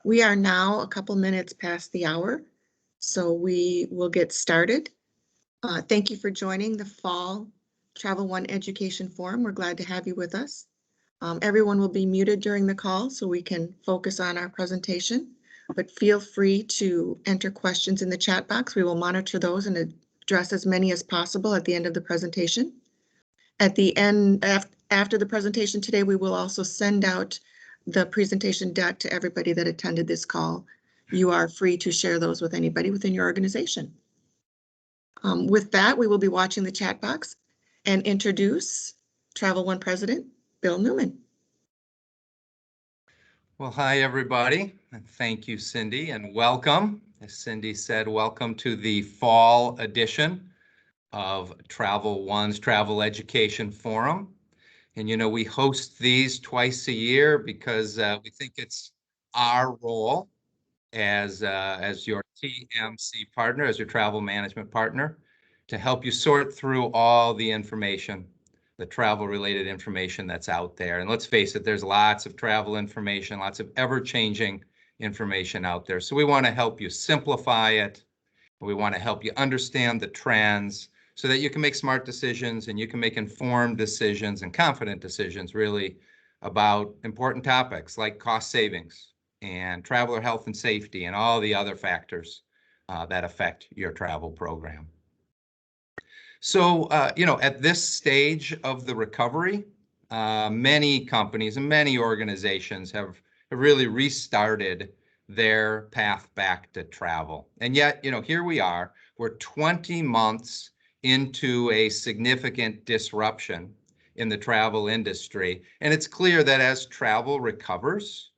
We are now a couple minutes past the hour, so we will get started. Thank you for joining the Fall Travel One Education Forum. We're glad to have you with us. Everyone will be muted during the call so we can focus on our presentation, but feel free to enter questions in the chat box. We will monitor those and address as many as possible at the end of the presentation. At the end, after the presentation today, we will also send out the presentation deck to everybody that attended this call. You are free to share those with anybody within your organization. With that, we will be watching the chat box and introduce Travel One President, Bill Newman. Well, hi, everybody. And thank you, Cindy, and welcome. As Cindy said, welcome to the fall edition of Travel One's Travel Education Forum. And, you know, we host these twice a year because we think it's our role as your TMC partner, as your travel management partner, to help you sort through all the information, the travel-related information that's out there. And let's face it, there's lots of travel information, lots of ever-changing information out there. So we want to help you simplify it. We want to help you understand the trends so that you can make smart decisions and you can make informed decisions and confident decisions, really, about important topics like cost savings and traveler health and safety and all the other factors that affect your travel program. So, you know, at this stage of the recovery, many companies and many organizations have really restarted their path back to travel. And yet, you know, here we are, we're 20 months into a significant disruption in the travel industry. And it's clear that as travel recovers,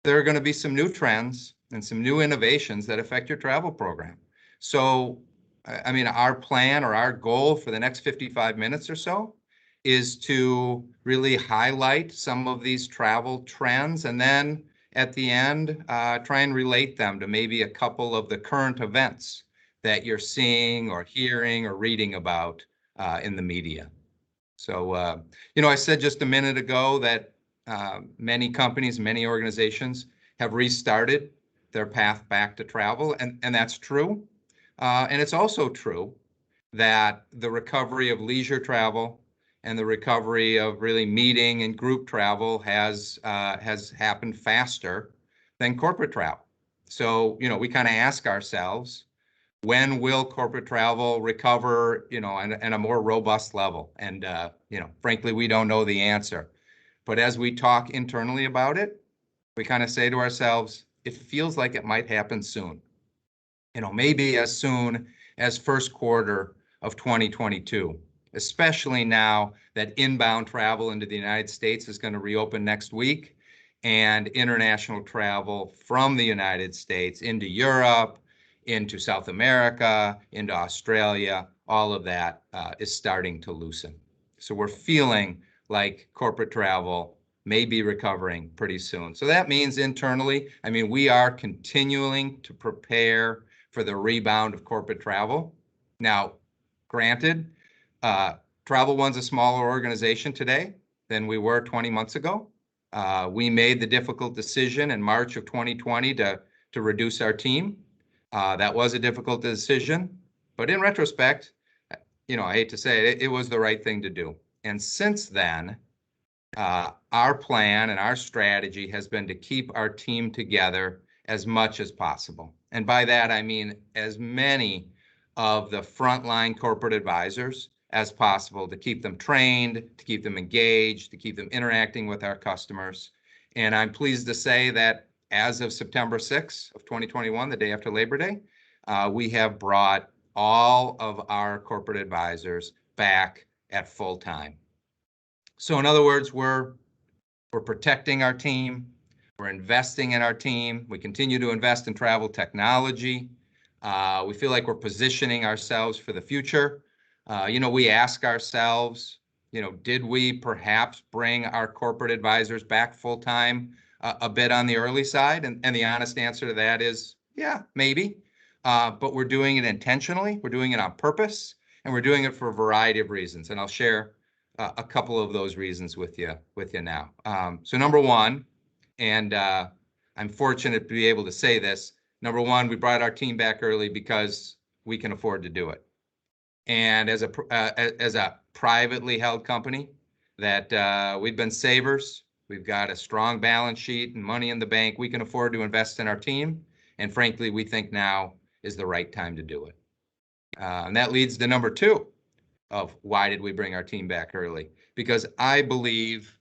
there are going to be some new trends and some new innovations that affect your travel program. So, I mean, our plan or our goal for the next 55 minutes or so is to really highlight some of these travel trends and then at the end, try and relate them to maybe a couple of the current events that you're seeing or hearing or reading about in the media. So, you know, I said just a minute ago that many companies, many organizations have restarted their path back to travel, and that's true. And it's also true that the recovery of leisure travel and the recovery of really meeting and group travel has happened faster than corporate travel. So, you know, we kind of ask ourselves, when will corporate travel recover, you know, at a more robust level? And, you know, frankly, we don't know the answer. But as we talk internally about it, we kind of say to ourselves, it feels like it might happen soon. You know, maybe as soon as first quarter of 2022, especially now that inbound travel into the United States is going to reopen next week, and international travel from the United States into Europe, into South America, into Australia, all of that is starting to loosen. So we're feeling like corporate travel may be recovering pretty soon. So that means internally, I mean, we are continuing to prepare for the rebound of corporate travel. Now, granted, Travel One's a smaller organization today than we were 20 months ago. We made the difficult decision in March of 2020 to reduce our team. That was a difficult decision, but in retrospect, you know, I hate to say it, it was the right thing to do. And since then, our plan and our strategy has been to keep our team together as much as possible. And by that, I mean as many of the frontline corporate advisors as possible, to keep them trained, to keep them engaged, to keep them interacting with our customers. And I'm pleased to say that as of September 6th of 2021, the day after Labor Day, we have brought all of our corporate advisors back at full time. So in other words, we're protecting our team, we're investing in our team, we continue to invest in travel technology. We feel like we're positioning ourselves for the future. You know, we ask ourselves, you know, did we perhaps bring our corporate advisors back full time a bit on the early side? And the honest answer to that is, yeah, maybe. But we're doing it intentionally, we're doing it on purpose, and we're doing it for a variety of reasons. And I'll share a couple of those reasons with you now. So number one, and I'm fortunate to be able to say this. Number one, we brought our team back early because we can afford to do it. And as a privately held company, that we've been savers. We've got a strong balance sheet and money in the bank. We can afford to invest in our team. And frankly, we think now is the right time to do it. And that leads to number two of why did we bring our team back early? Because I believe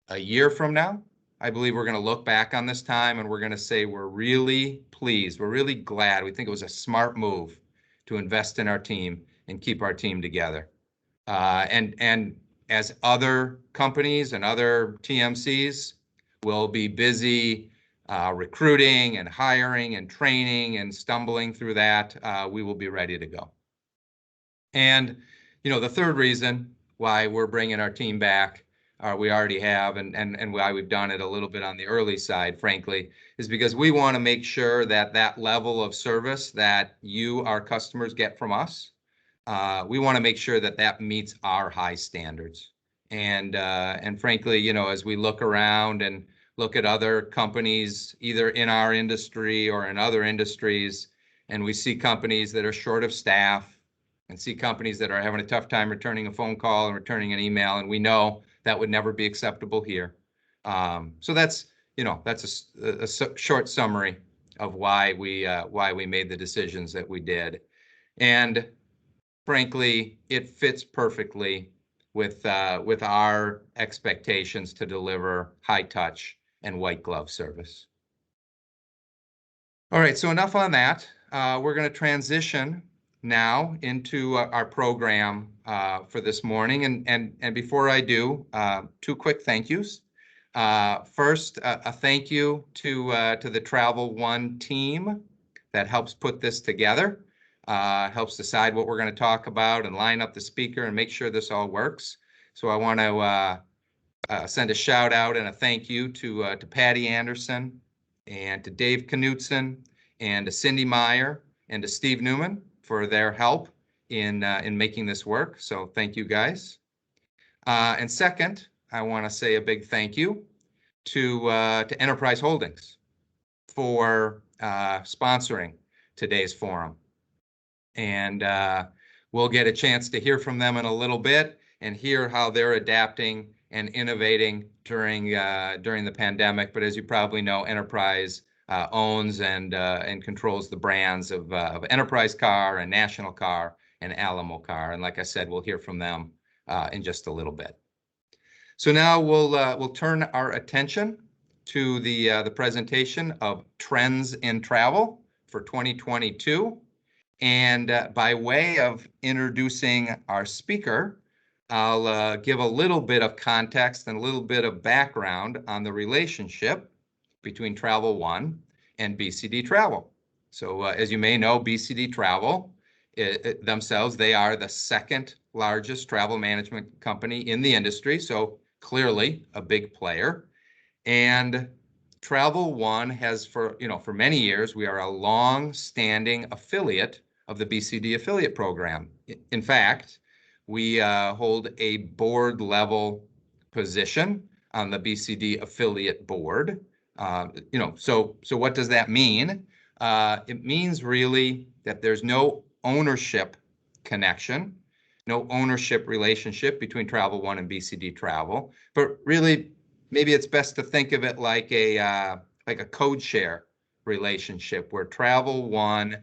a year from now, I believe we're going to look back on this time and we're going to say we're really pleased. We're really glad. We think it was a smart move to invest in our team and keep our team together. And as other companies and other TMCs will be busy recruiting and hiring and training and stumbling through that, we will be ready to go. And, the third reason why we're bringing our team back, we already have, and why we've done it a little bit on the early side, frankly, is because we want to make sure that that level of service that you, our customers, get from us, we want to make sure that that meets our high standards. And frankly, as we look around and look at other companies, either in our industry or in other industries, and we see companies that are short of staff, and see companies that are having a tough time returning a phone call and returning an email, and we know that would never be acceptable here. So that's a short summary of why we made the decisions that we did, and frankly, it fits perfectly with our expectations to deliver high touch and white glove service. All right, so enough on that. We're going to transition now into our program for this morning. And before I do, two quick thank yous. First, a thank you to the Travel One team that helps put this together, helps decide what we're going to talk about and line up the speaker and make sure this all works. So I want to send a shout out and a thank you to Patty Anderson and to Dave Knutson and to Cindy Meyer and to Steve Newman for their help in making this work. So thank you guys. And second, I want to say a big thank you to Enterprise Holdings for sponsoring today's forum. And we'll get a chance to hear from them in a little bit and hear how they're adapting and innovating during the pandemic. But as you probably know, Enterprise owns and controls the brands of Enterprise Car and National Car and Alamo Car. And like I said, we'll hear from them in just a little bit. So now we'll turn our attention to the presentation of Trends in Travel for 2022. And by way of introducing our speaker, I'll give a little bit of context and a little bit of background on the relationship between Travel One and BCD Travel. So as you may know, BCD Travel themselves, they are the second largest travel management company in the industry. So clearly a big player. And Travel One has for many years, we are a long-standing affiliate of the BCD affiliate program. In fact, we hold a board level position on the BCD affiliate board. So what does that mean? It means really that there's no ownership connection, no ownership relationship between Travel One and BCD Travel, but really maybe it's best to think of it like a code share relationship where Travel One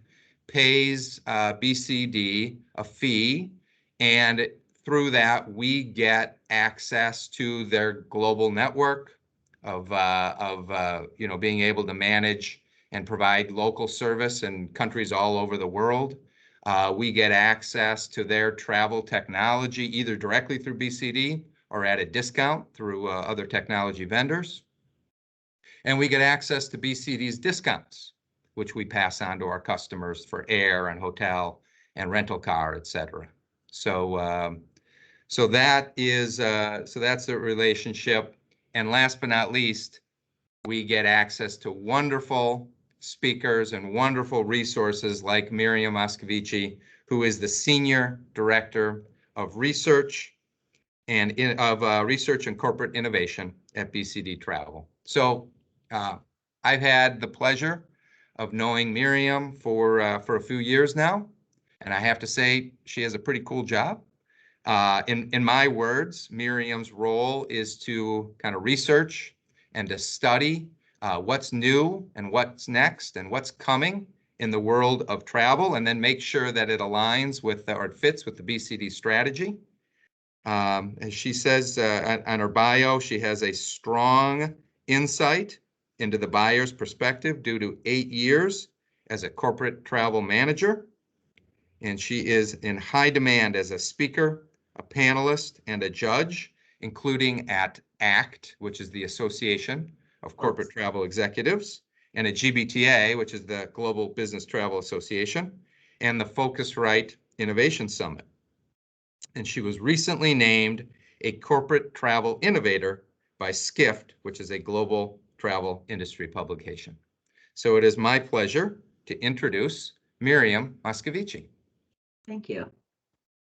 pays BCD a fee, and through that we get access to their global network of being able to manage and provide local service in countries all over the world. We get access to their travel technology either directly through BCD or at a discount through other technology vendors. And we get access to BCD's discounts, which we pass on to our customers for air and hotel and rental car, et cetera. So that's the relationship. And last but not least, we get access to wonderful speakers and wonderful resources like Miriam Moskovci, who is the Senior Director of Research and Research and Corporate Innovation at BCD Travel. So I've had the pleasure of knowing Miriam for a few years now, and I have to say she has a pretty cool job. In my words, Miriam's role is to kind of research and to study what's new and what's next and what's coming in the world of travel, and then make sure that it aligns with or it fits with the BCD strategy. As she says on her bio, she has a strong insight into the buyer's perspective due to 8 years as a corporate travel manager. And she is in high demand as a speaker, a panelist, and a judge, including at ACT, which is the Association of Corporate Travel Executives, and at GBTA, which is the Global Business Travel Association, and the Focusrite Innovation Summit. And she was recently named a corporate travel innovator by Skift, which is a global travel industry publication. So it is my pleasure to introduce Miriam Moskovci. Thank you.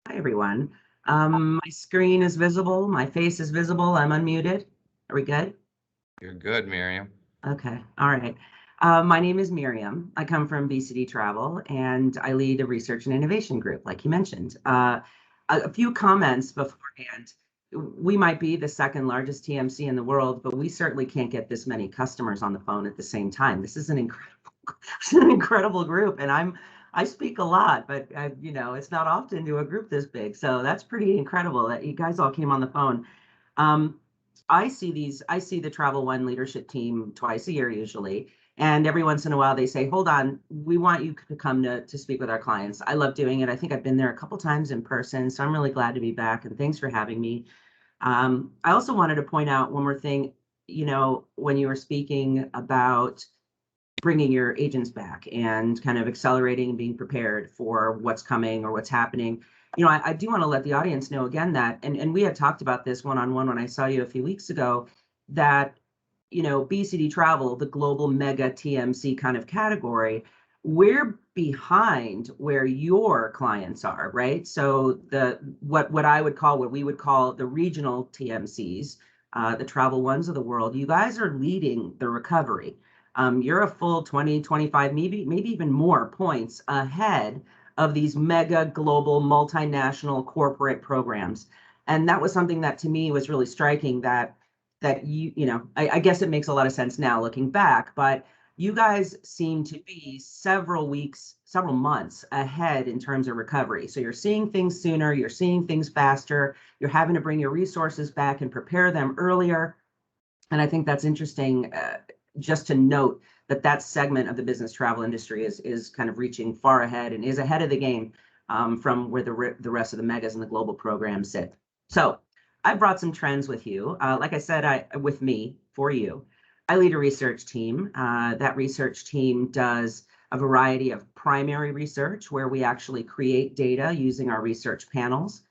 Hi, everyone. My screen is visible. My face is visible. I'm unmuted. Are we good? You're good, Miriam. Okay. All right. My name is Miriam. I come from BCD Travel, and I lead a research and innovation group, like you mentioned. A few comments beforehand. We might be the second largest TMC in the world, but we certainly can't get this many customers on the phone at the same time. This is an incredible group, and I speak a lot, but it's not often to a group this big. So that's pretty incredible that you guys all came on the phone. I see the Travel One leadership team twice a year usually. And every once in a while they say, hold on, we want you to come to speak with our clients. I love doing it. I think I've been there a couple times in person, so I'm really glad to be back, and thanks for having me. I also wanted to point out one more thing, when you were speaking about bringing your agents back and kind of accelerating and being prepared for what's coming or what's happening. I do want to let the audience know again that, and we had talked about this one-on-one when I saw you a few weeks ago, that BCD Travel, the global mega TMC kind of category, we're behind where your clients are, right? So what we would call the regional TMCs, the Travel Ones of the world, you guys are leading the recovery. You're a full 20, 25, maybe even more points ahead of these mega global multinational corporate programs. And that was something that to me was really striking, that I guess it makes a lot of sense now looking back, but you guys seem to be several weeks, several months ahead in terms of recovery. So you're seeing things sooner, you're seeing things faster, you're having to bring your resources back and prepare them earlier. And I think that's interesting, just to note that segment of the business travel industry is kind of reaching far ahead and is ahead of the game from where the rest of the megas and the global programs sit. So I brought some trends with you. Like I said, for you. I lead a research team. That research team does a variety of primary research where we actually create data using our research panels.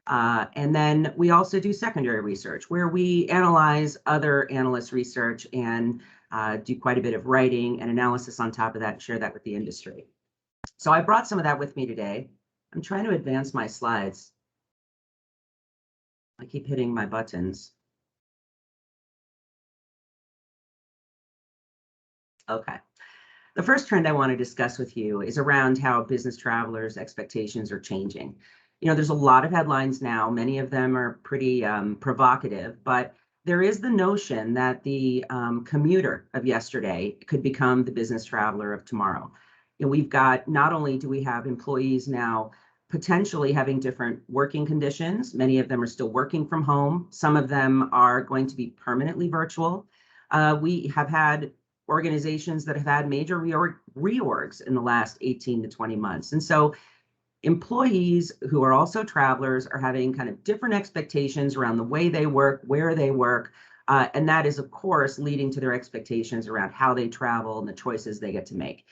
And then we also do secondary research where we analyze other analysts' research and do quite a bit of writing and analysis on top of that and share that with the industry. So I brought some of that with me today. I'm trying to advance my slides. I keep hitting my buttons. Okay. The first trend I want to discuss with you is around how business travelers' expectations are changing. There's a lot of headlines now. Many of them are pretty provocative, but there is the notion that the commuter of yesterday could become the business traveler of tomorrow. We've got, not only do we have employees now potentially having different working conditions, many of them are still working from home. Some of them are going to be permanently virtual. We have had organizations that have had major reorgs in the last 18 to 20 months. And so employees who are also travelers are having kind of different expectations around the way they work, where they work, and that is, of course, leading to their expectations around how they travel and the choices they get to make.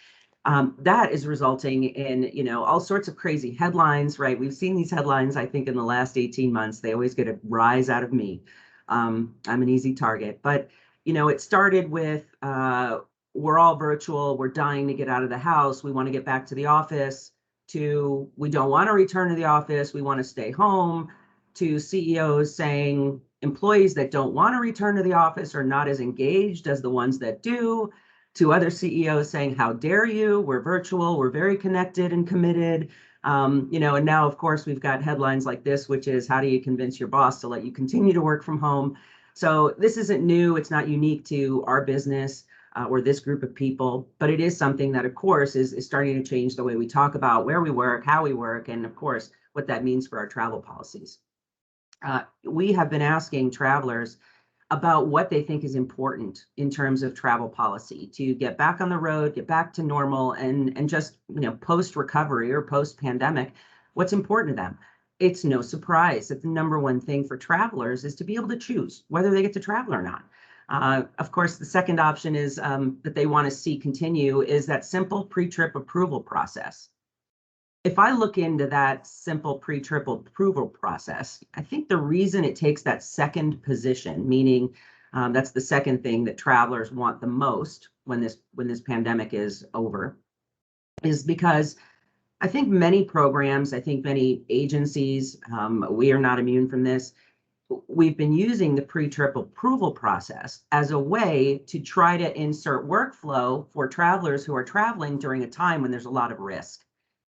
That is resulting in, all sorts of crazy headlines, right? We've seen these headlines, I think, in the last 18 months. They always get a rise out of me. I'm an easy target, but it started with, we're all virtual, we're dying to get out of the house, we want to get back to the office, to we don't want to return to the office, we want to stay home, to CEOs saying employees that don't want to return to the office are not as engaged as the ones that do, to other CEOs saying, how dare you? We're virtual, we're very connected and committed. You know, and now, of course, we've got headlines like this, which is, how do you convince your boss to let you continue to work from home? So this isn't new. It's not unique to our business or this group of people, but it is something that, of course, is starting to change the way we talk about where we work, how we work, and of course, what that means for our travel policies. We have been asking travelers about what they think is important in terms of travel policy to get back on the road, get back to normal, and just, you know, post recovery or post pandemic, what's important to them. It's no surprise that the number one thing for travelers is to be able to choose whether they get to travel or not. Of course, the second option is that they want to see continue is that simple pre-trip approval process. If I look into that simple pre-trip approval process, I think the reason it takes that second position, meaning that's the second thing that travelers want the most when this pandemic is over, is because I think many programs, I think many agencies, we are not immune from this. We've been using the pre-trip approval process as a way to try to insert workflow for travelers who are traveling during a time when there's a lot of risk.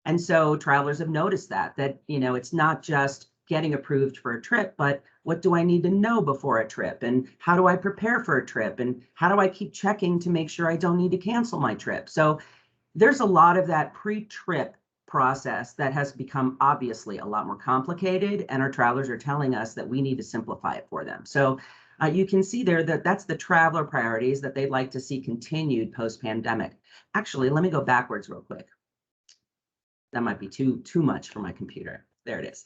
And so travelers have noticed that, you know, it's not just getting approved for a trip, but what do I need to know before a trip? And how do I prepare for a trip? And how do I keep checking to make sure I don't need to cancel my trip? So there's a lot of that pre-trip process that has become obviously a lot more complicated, and our travelers are telling us that we need to simplify it for them. So you can see there that that's the traveler priorities that they'd like to see continued post-pandemic. Actually, let me go backwards real quick. That might be too much for my computer. There it is.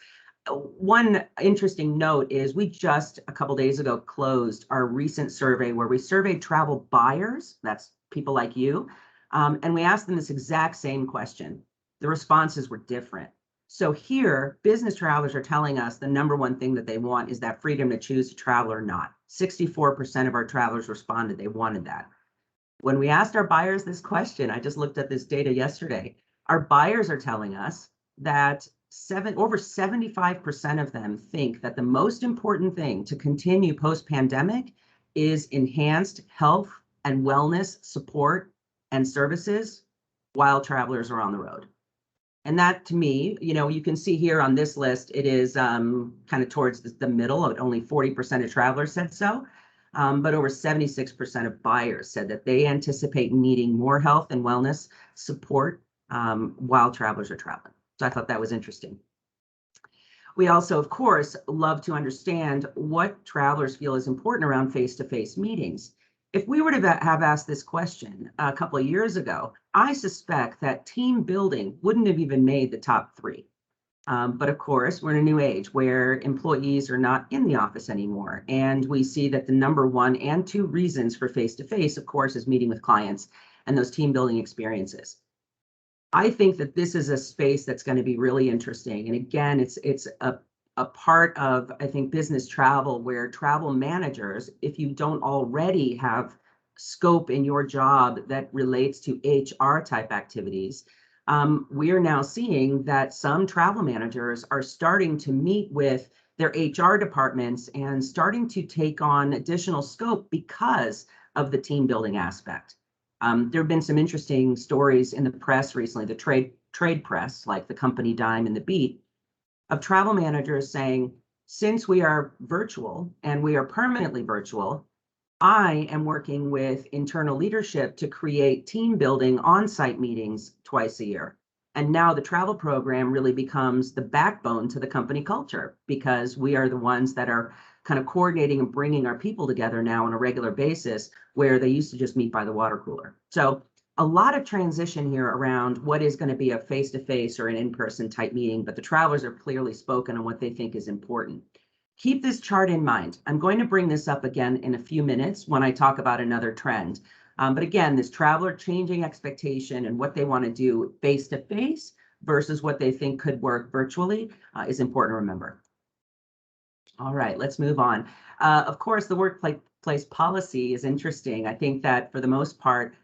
One interesting note is we just a couple days ago closed our recent survey where we surveyed travel buyers, that's people like you, and we asked them this exact same question. The responses were different. So here, business travelers are telling us the number one thing that they want is that freedom to choose to travel or not. 64% of our travelers responded they wanted that. When we asked our buyers this question, I just looked at this data yesterday, our buyers are telling us that over 75% of them think that the most important thing to continue post-pandemic is enhanced health and wellness support and services while travelers are on the road. And that, to me, you know, you can see here on this list, it is kind of towards the middle. Only 40% of travelers said so, but over 76% of buyers said that they anticipate needing more health and wellness support while travelers are traveling. So I thought that was interesting. We also, of course, love to understand what travelers feel is important around face-to-face meetings. If we were to have asked this question a couple of years ago, I suspect that team building wouldn't have even made the top three. But of course, we're in a new age where employees are not in the office anymore. And we see that the number one and two reasons for face-to-face, of course, is meeting with clients and those team building experiences. I think that this is a space that's going to be really interesting. And again, it's a part of, I think, business travel where travel managers, if you don't already have scope in your job that relates to HR type activities, we are now seeing that some travel managers are starting to meet with their HR departments and starting to take on additional scope because of the team building aspect. There have been some interesting stories in the press recently, the trade press, like the company Dime and the Beat, of travel managers saying, since we are virtual and we are permanently virtual, I am working with internal leadership to create team building on-site meetings twice a year. And now the travel program really becomes the backbone to the company culture because we are the ones that are kind of coordinating and bringing our people together now on a regular basis where they used to just meet by the water cooler. So a lot of transition here around what is going to be a face-to-face or an in-person type meeting, but the travelers are clearly spoken on what they think is important. Keep this chart in mind. I'm going to bring this up again in a few minutes when I talk about another trend. But again, this traveler changing expectation and what they want to do face-to-face versus what they think could work virtually is important to remember. All right, let's move on. Of course, the workplace policy is interesting. I think that for the most part,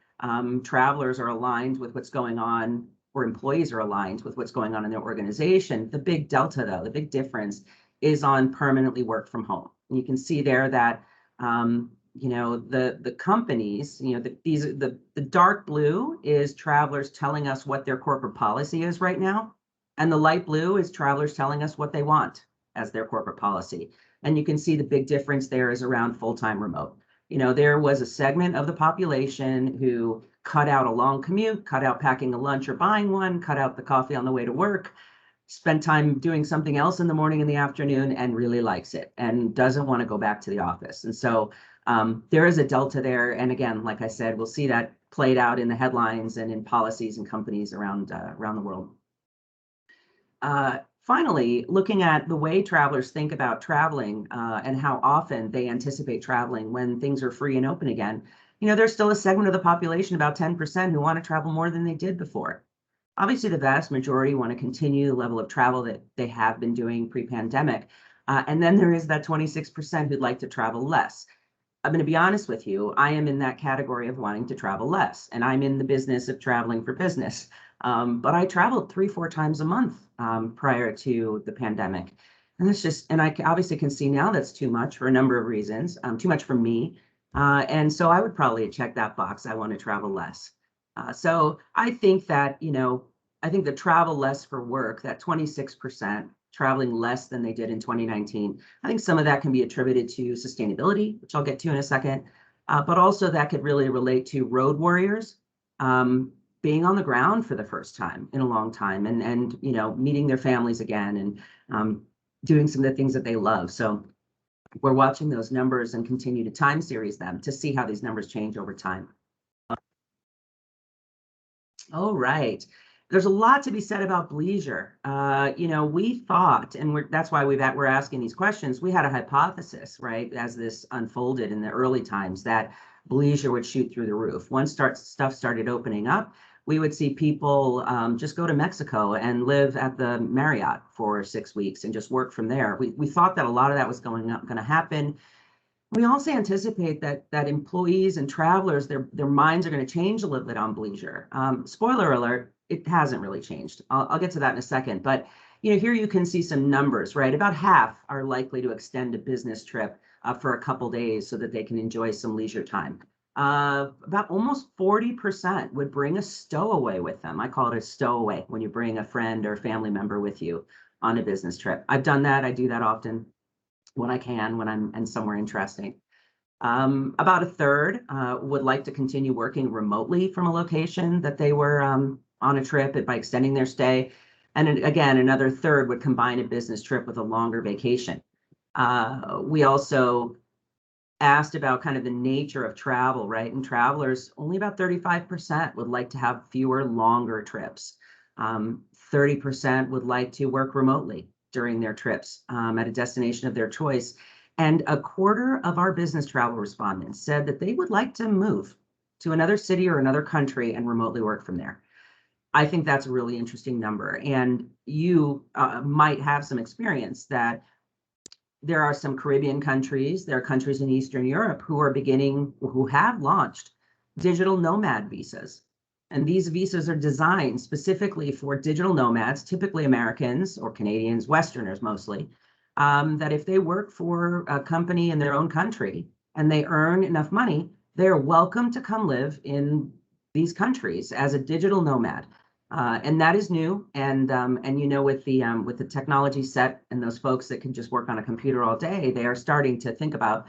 travelers are aligned with what's going on, or employees are aligned with what's going on in their organization. The big delta, though, the big difference is on permanently work from home. And you can see there that the companies, the dark blue is travelers telling us what their corporate policy is right now. And the light blue is travelers telling us what they want as their corporate policy. And you can see the big difference there is around full-time remote. There was a segment of the population who cut out a long commute, cut out packing a lunch or buying one, cut out the coffee on the way to work, spend time doing something else in the morning and the afternoon, and really likes it and doesn't want to go back to the office. And so there is a delta there. And again, like I said, we'll see that played out in the headlines and in policies and companies around the world. Finally, looking at the way travelers think about traveling and how often they anticipate traveling when things are free and open again, there's still a segment of the population, about 10%, who want to travel more than they did before. Obviously, the vast majority want to continue the level of travel that they have been doing pre-pandemic. And then there is that 26% who'd like to travel less. I'm going to be honest with you, I am in that category of wanting to travel less, and I'm in the business of traveling for business. But I traveled 3-4 times a month prior to the pandemic. And I obviously can see now that's too much for a number of reasons, too much for me. And so I would probably check that box. I want to travel less. So I think that, I think the travel less for work, that 26% traveling less than they did in 2019, I think some of that can be attributed to sustainability, which I'll get to in a second. But also that could really relate to road warriors being on the ground for the first time in a long time and meeting their families again and doing some of the things that they love. So we're watching those numbers and continue to time series them to see how these numbers change over time. All right. There's a lot to be said about bleisure. We thought, and that's why we're asking these questions, we had a hypothesis, right, as this unfolded in the early times, that bleisure would shoot through the roof. Once stuff started opening up, we would see people just go to Mexico and live at the Marriott for 6 weeks and just work from there. We thought that a lot of that was going to happen. We also anticipate that employees and travelers, their minds are going to change a little bit on bleisure. Spoiler alert, it hasn't really changed. I'll get to that in a second. But here you can see some numbers, right? About half are likely to extend a business trip for a couple days so that they can enjoy some leisure time. About almost 40% would bring a stowaway with them. I call it a stowaway when you bring a friend or family member with you on a business trip. I've done that. I do that often when I can, when I'm in somewhere interesting. About a third would like to continue working remotely from a location that they were on a trip by extending their stay. And again, another third would combine a business trip with a longer vacation. We also asked about kind of the nature of travel, right? And travelers, only about 35% would like to have fewer, longer trips. 30% would like to work remotely during their trips at a destination of their choice. And a quarter of our business travel respondents said that they would like to move to another city or another country and remotely work from there. I think that's a really interesting number. And you might have some experience that there are some Caribbean countries, there are countries in Eastern Europe who have launched digital nomad visas. And these visas are designed specifically for digital nomads, typically Americans or Canadians, Westerners mostly, that if they work for a company in their own country and they earn enough money, they're welcome to come live in these countries as a digital nomad. And that is new. And with the technology set and those folks that can just work on a computer all day, they are starting to think about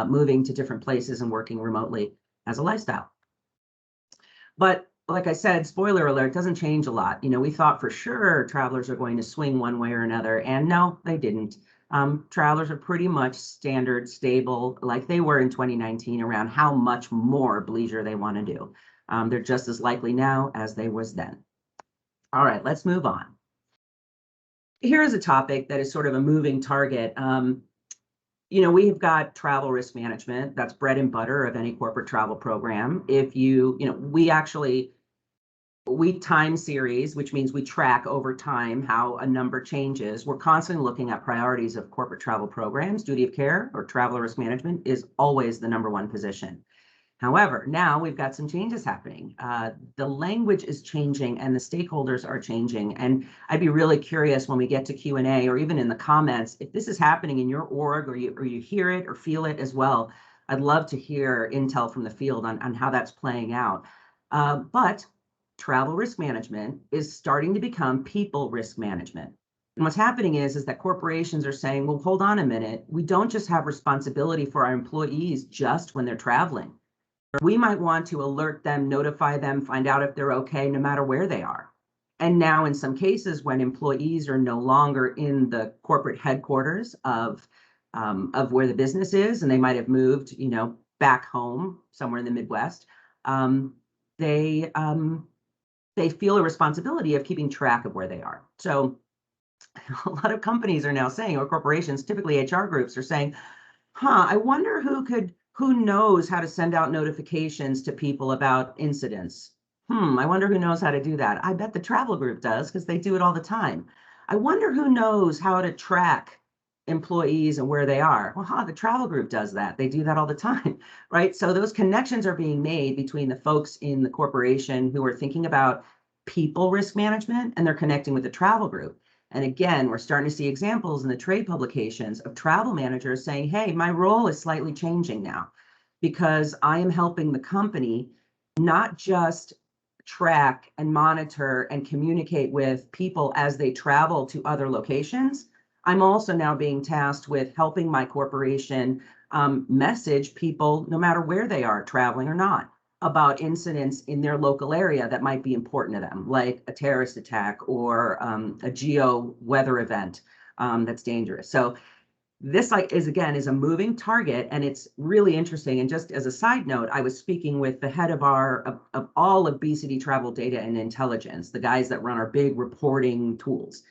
moving to different places and working remotely as a lifestyle. But like I said, spoiler alert, doesn't change a lot. We thought for sure travelers are going to swing one way or another, and no, they didn't. Travelers are pretty much standard, stable, like they were in 2019 around how much more bleisure they want to do. They're just as likely now as they was then. All right, let's move on. Here is a topic that is sort of a moving target. We've got travel risk management. That's bread and butter of any corporate travel program. If we time series, which means we track over time how a number changes. We're constantly looking at priorities of corporate travel programs. Duty of care or travel risk management is always the #1 position. However, now we've got some changes happening. The language is changing and the stakeholders are changing. And I'd be really curious when we get to Q&A or even in the comments, if this is happening in your org or you hear it or feel it as well. I'd love to hear intel from the field on how that's playing out. But travel risk management is starting to become people risk management. And what's happening is that corporations are saying, well, hold on a minute. We don't just have responsibility for our employees just when they're traveling. We might want to alert them, notify them, find out if they're okay, no matter where they are. And now in some cases, when employees are no longer in the corporate headquarters of where the business is, and they might have moved, back home somewhere in the Midwest, they feel a responsibility of keeping track of where they are. So a lot of companies are now saying, or corporations, typically HR groups, are saying, I wonder who knows how to send out notifications to people about incidents. I wonder who knows how to do that. I bet the travel group does, because they do it all the time. I wonder who knows how to track employees and where they are. Well, the travel group does that. They do that all the time, right? So those connections are being made between the folks in the corporation who are thinking about people risk management, and they're connecting with the travel group. And again, we're starting to see examples in the trade publications of travel managers saying, hey, my role is slightly changing now, because I am helping the company not just track and monitor and communicate with people as they travel to other locations. I'm also now being tasked with helping my corporation message people, no matter where they are traveling or not, about incidents in their local area that might be important to them, like a terrorist attack or a geo weather event that's dangerous. So this is a moving target, and it's really interesting. And just as a side note, I was speaking with the head of all of BCD Travel Data and Intelligence, the guys that run our big reporting tools.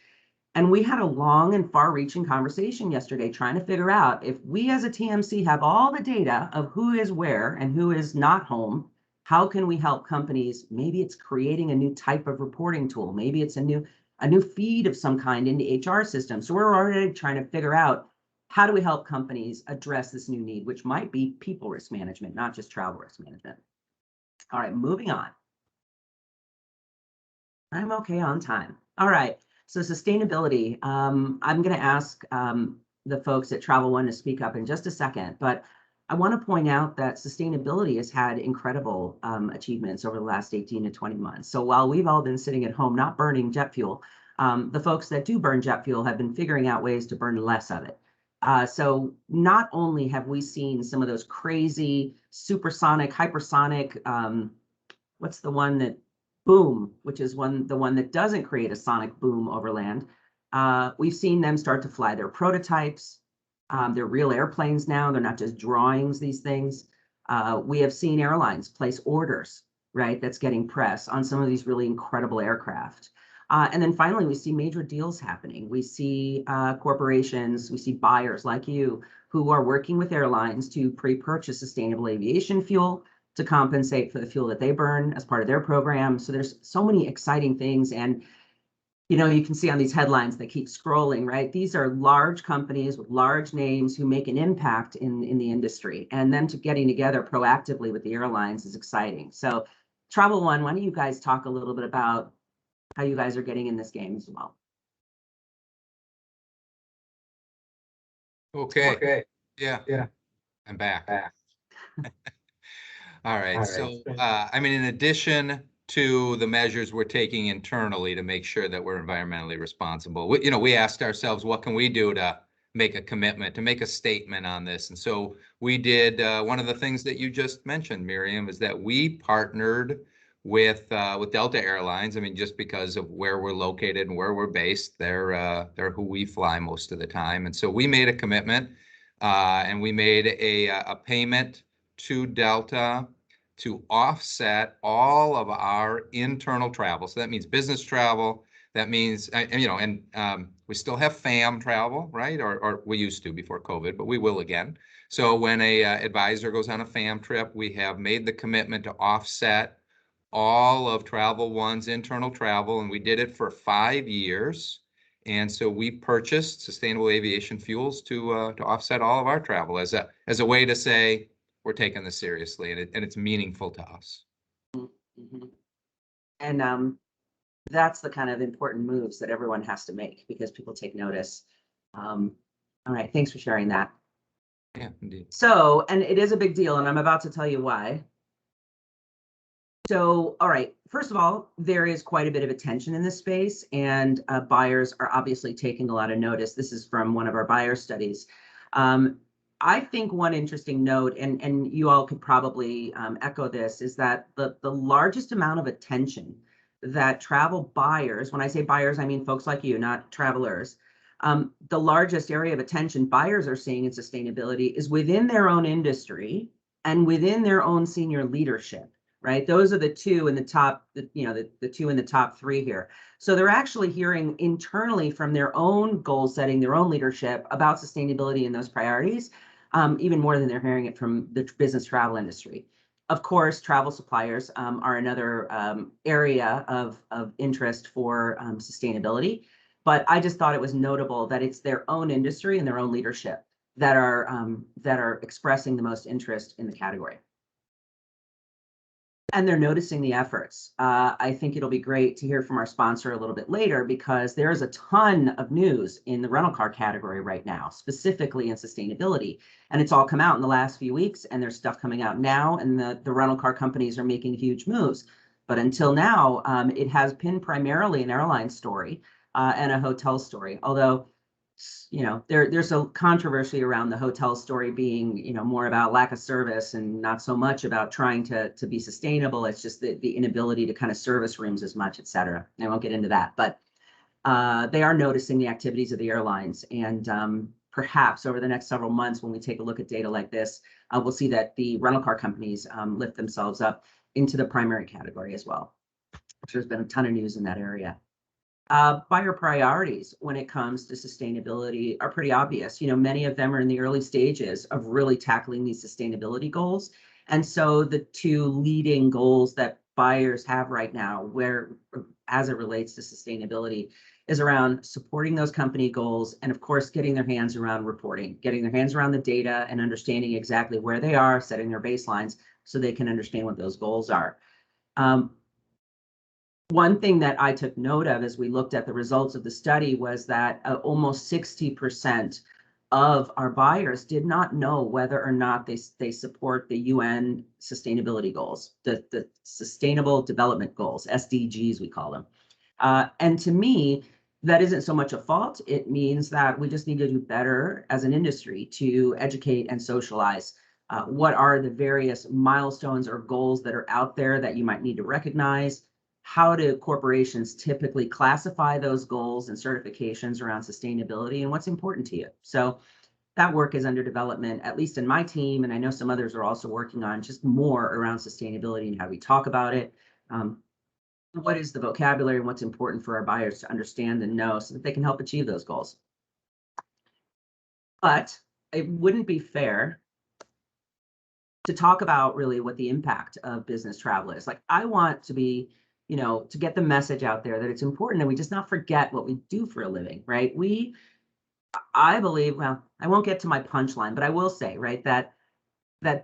And we had a long and far-reaching conversation yesterday trying to figure out, if we as a TMC have all the data of who is where and who is not home, how can we help companies? Maybe it's creating a new type of reporting tool. Maybe it's a new feed of some kind into HR systems. So we're already trying to figure out, how do we help companies address this new need, which might be people risk management, not just travel risk management. All right, moving on. I'm okay on time. All right, so sustainability. I'm going to ask the folks at Travel One to speak up in just a second, but I want to point out that sustainability has had incredible achievements over the last 18 to 20 months. So while we've all been sitting at home not burning jet fuel, the folks that do burn jet fuel have been figuring out ways to burn less of it. So not only have we seen some of those crazy supersonic, hypersonic, what's the one that boom, which is the one that doesn't create a sonic boom over land. We've seen them start to fly their prototypes. They're real airplanes now. They're not just drawings, these things. We have seen airlines place orders, right? That's getting press on some of these really incredible aircraft. And then finally, we see major deals happening. We see corporations, we see buyers like you who are working with airlines to pre-purchase sustainable aviation fuel to compensate for the fuel that they burn as part of their program. So there's so many exciting things. And you can see on these headlines that keep scrolling, right? These are large companies with large names who make an impact in the industry. And them getting together proactively with the airlines is exciting. So Travel One, why don't you guys talk a little bit about how you guys are getting in this game as well? Okay. Yeah. I'm back. All right. So, in addition to the measures we're taking internally to make sure that we're environmentally responsible, we asked ourselves, what can we do to make a commitment, to make a statement on this? And so we did one of the things that you just mentioned, Miriam, is that we partnered with Delta Airlines. Just because of where we're located and where we're based, they're who we fly most of the time. And so we made a commitment, and we made a payment to Delta to offset all of our internal travel. So that means business travel. That means, we still have FAM travel, right? Or we used to before COVID, but we will again. So when a advisor goes on a FAM trip, we have made the commitment to offset all of Travel One's internal travel, and we did it for 5 years. And so we purchased sustainable aviation fuels to offset all of our travel as a way to say we're taking this seriously, and it's meaningful to us. Mm-hmm. And that's the kind of important moves that everyone has to make, because people take notice. All right, thanks for sharing that. Yeah, indeed. So, and it is a big deal, and I'm about to tell you why. So, all right, first of all, there is quite a bit of attention in this space, and buyers are obviously taking a lot of notice. This is from one of our buyer studies. I think one interesting note, and you all could probably echo this, is that the largest amount of attention that travel buyers, when I say buyers, I mean folks like you, not travelers, the largest area of attention buyers are seeing in sustainability is within their own industry and within their own senior leadership. Right? Those are the two in the top, the two in the top three here. So they're actually hearing internally from their own goal setting, their own leadership about sustainability and those priorities, even more than they're hearing it from the business travel industry. Of course, travel suppliers are another area of interest for sustainability. But I just thought it was notable that it's their own industry and their own leadership that are expressing the most interest in the category. And they're noticing the efforts. I think it'll be great to hear from our sponsor a little bit later, because there is a ton of news in the rental car category right now, specifically in sustainability. And it's all come out in the last few weeks, and there's stuff coming out now, and the rental car companies are making huge moves. But until now, it has been primarily an airline story and a hotel story, although there's a controversy around the hotel story being, more about lack of service and not so much about trying to be sustainable. It's just the inability to kind of service rooms as much, et cetera. I won't get into that, but they are noticing the activities of the airlines. And perhaps over the next several months, when we take a look at data like this, we'll see that the rental car companies lift themselves up into the primary category as well. So there's been a ton of news in that area. Buyer priorities when it comes to sustainability are pretty obvious. Many of them are in the early stages of really tackling these sustainability goals. And so the two leading goals that buyers have right now, as it relates to sustainability, is around supporting those company goals and, of course, getting their hands around reporting, getting their hands around the data and understanding exactly where they are, setting their baselines so they can understand what those goals are. One thing that I took note of as we looked at the results of the study was that almost 60% of our buyers did not know whether or not they support the UN sustainability goals, the Sustainable Development Goals, SDGs we call them. And to me, that isn't so much a fault. It means that we just need to do better as an industry to educate and socialize what are the various milestones or goals that are out there that you might need to recognize. How do corporations typically classify those goals and certifications around sustainability, and what's important to you? So that work is under development, at least in my team, and I know some others are also working on just more around sustainability and how we talk about it. What is the vocabulary and what's important for our buyers to understand and know so that they can help achieve those goals. But it wouldn't be fair to talk about really what the impact of business travel is. Like, I want to be, to get the message out there that it's important and we just not forget what we do for a living, right? I believe, well, I won't get to my punchline, but I will say, right, that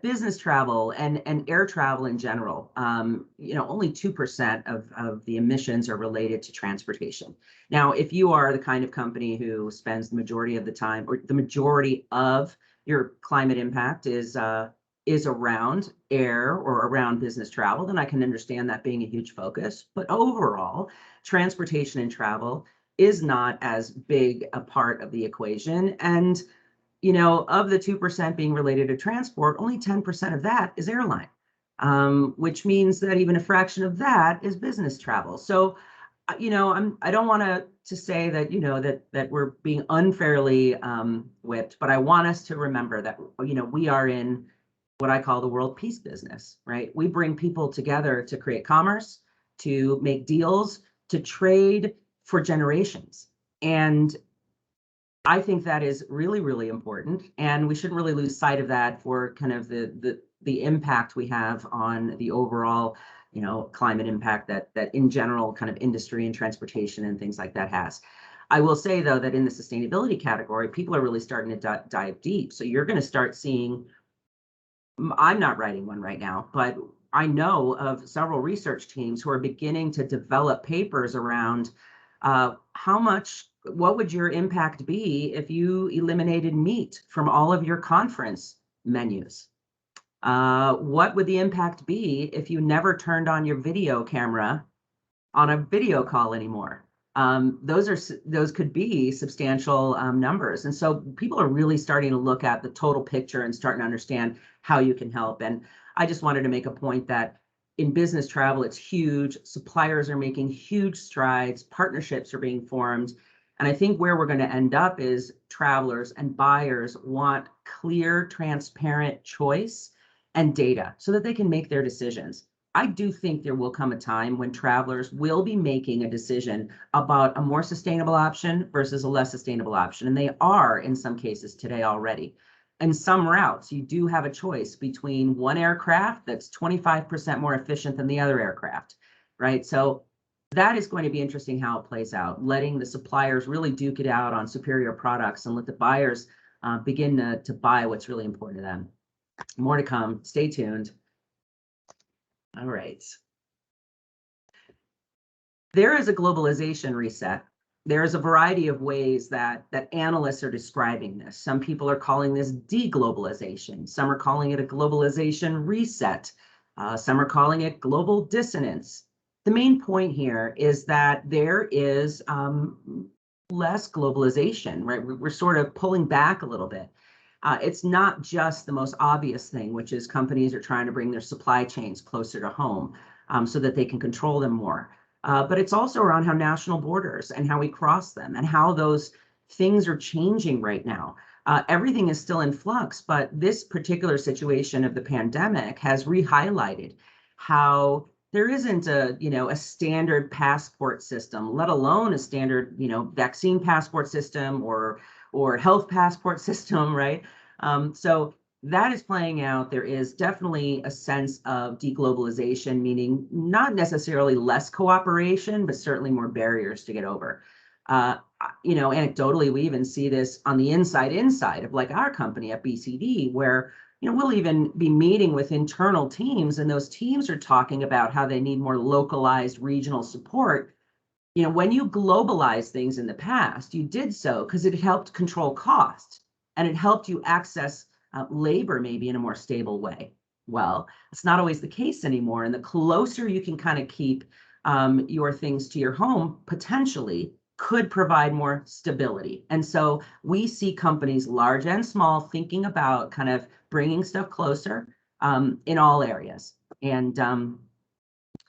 business travel and air travel in general, only 2% of the emissions are related to transportation. Now, if you are the kind of company who spends the majority of the time, or the majority of your climate impact is around air or around business travel, then I can understand that being a huge focus. But overall, transportation and travel is not as big a part of the equation. And, of the 2% being related to transport, only 10% of that is airline, which means that even a fraction of that is business travel. So, I don't want to say that, that we're being unfairly whipped, but I want us to remember that, we are in what I call the world peace business, right? We bring people together to create commerce, to make deals, to trade for generations. And I think that is really, really important. And we shouldn't really lose sight of that for kind of the impact we have on the overall, climate impact that in general kind of industry and transportation and things like that has. I will say, though, that in the sustainability category, people are really starting to dive deep. So you're going to start seeing, I'm not writing one right now, but I know of several research teams who are beginning to develop papers around how much what would your impact be if you eliminated meat from all of your conference menus? What would the impact be if you never turned on your video camera on a video call anymore? Those could be substantial numbers. And so people are really starting to look at the total picture and starting to understand how you can help. And I just wanted to make a point that in business travel, it's huge. Suppliers are making huge strides. Partnerships are being formed. And I think where we're going to end up is travelers and buyers want clear, transparent choice and data so that they can make their decisions. I do think there will come a time when travelers will be making a decision about a more sustainable option versus a less sustainable option. And they are in some cases today already. In some routes, you do have a choice between one aircraft that's 25% more efficient than the other aircraft, right? So that is going to be interesting how it plays out, letting the suppliers really duke it out on superior products and let the buyers begin to buy what's really important to them. More to come. Stay tuned. All right. There is a globalization reset. There's a variety of ways that analysts are describing this. Some people are calling this deglobalization. Some are calling it a globalization reset. Some are calling it global dissonance. The main point here is that there is less globalization, right? We're sort of pulling back a little bit. It's not just the most obvious thing, which is companies are trying to bring their supply chains closer to home so that they can control them more. But it's also around how national borders and how we cross them and how those things are changing right now. Everything is still in flux, but this particular situation of the pandemic has re-highlighted how there isn't a standard passport system, let alone a standard vaccine passport system or health passport system, right? So that is playing out. There is definitely a sense of deglobalization, meaning not necessarily less cooperation, but certainly more barriers to get over. Anecdotally, we even see this on the inside of like our company at BCD, where we'll even be meeting with internal teams, and those teams are talking about how they need more localized regional support. When you globalize things in the past, you did so because it helped control cost and it helped you access labor maybe in a more stable way. Well, it's not always the case anymore. And the closer you can kind of keep your things to your home, potentially could provide more stability. And so we see companies large and small thinking about kind of bringing stuff closer in all areas. And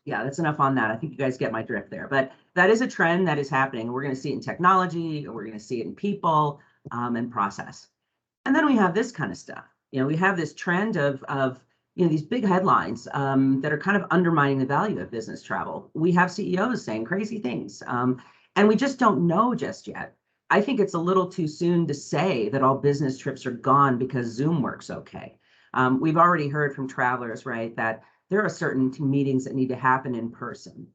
yeah, that's enough on that. I think you guys get my drift there, but that is a trend that is happening. We're going to see it in technology, we're going to see it in people and process. And then we have this kind of stuff. We have this trend of these big headlines that are kind of undermining the value of business travel. We have CEOs saying crazy things, and we just don't know just yet. I think it's a little too soon to say that all business trips are gone because Zoom works okay. We've already heard from travelers, right, that there are certain meetings that need to happen in person.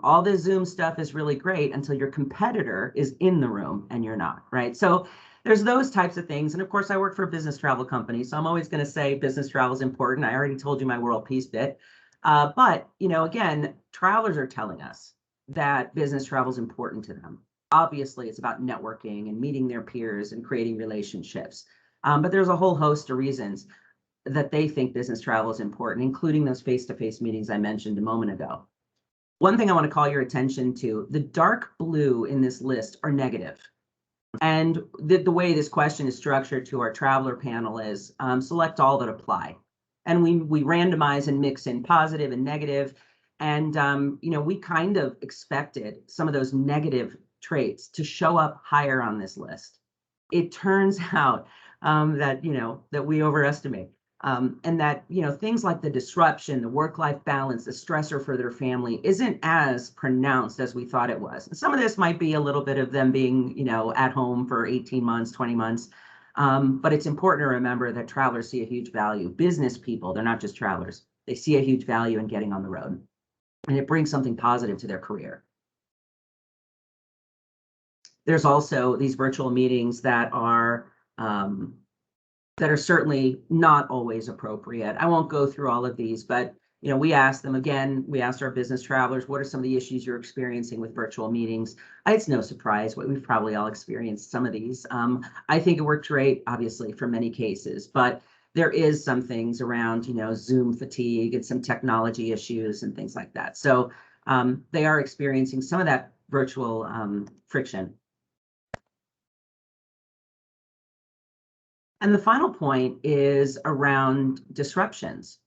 All this Zoom stuff is really great until your competitor is in the room and you're not, right? So there's those types of things. And of course, I work for a business travel company, so I'm always going to say business travel is important. I already told you my world peace bit. But, again, travelers are telling us that business travel is important to them. Obviously, it's about networking and meeting their peers and creating relationships. But there's a whole host of reasons that they think business travel is important, including those face-to-face meetings I mentioned a moment ago. One thing I want to call your attention to, the dark blue in this list are negative. And the way this question is structured to our traveler panel is select all that apply. And we randomize and mix in positive and negative. And, we kind of expected some of those negative traits to show up higher on this list. It turns out that we overestimate. And that, things like the disruption, the work-life balance, the stressor for their family isn't as pronounced as we thought it was. And some of this might be a little bit of them being, at home for 18 months, 20 months. But it's important to remember that travelers see a huge value. Business people, they're not just travelers. They see a huge value in getting on the road. And it brings something positive to their career. There's also these virtual meetings that are certainly not always appropriate. I won't go through all of these, but we asked them again, we asked our business travelers, what are some of the issues you're experiencing with virtual meetings? It's no surprise, we've probably all experienced some of these. I think it worked great, obviously, for many cases, but there is some things around, Zoom fatigue and some technology issues and things like that. So they are experiencing some of that virtual friction. And the final point is around disruptions.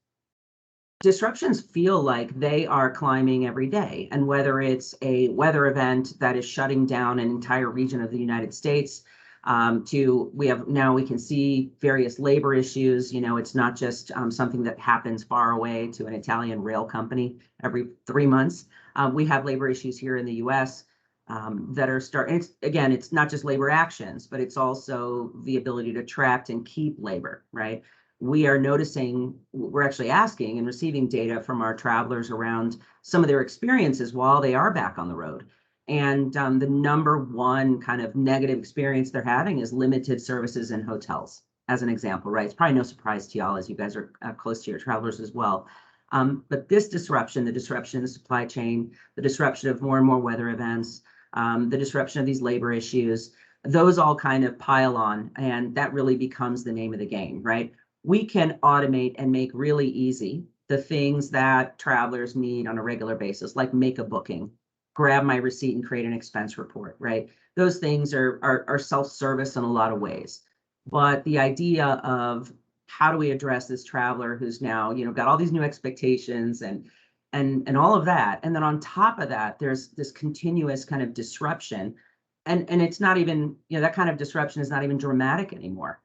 Disruptions feel like they are climbing every day. And whether it's a weather event that is shutting down an entire region of the United States, we can see various labor issues. It's not just something that happens far away to an Italian rail company every 3 months. We have labor issues here in the US that are starting. It's not just labor actions, but it's also the ability to attract and keep labor, right? We are noticing, we're actually asking and receiving data from our travelers around some of their experiences while they are back on the road. And the number one kind of negative experience they're having is limited services in hotels, as an example, right? It's probably no surprise to y'all, as you guys are close to your travelers as well. But this disruption, the disruption in the supply chain, the disruption of more and more weather events, the disruption of these labor issues, those all kind of pile on, and that really becomes the name of the game, right? We can automate and make really easy the things that travelers need on a regular basis, like make a booking, grab my receipt and create an expense report, right? Those things are self-service in a lot of ways. But the idea of how do we address this traveler who's now, got all these new expectations and all of that. And then on top of that, there's this continuous kind of disruption. And it's not even, that kind of disruption is not even dramatic anymore.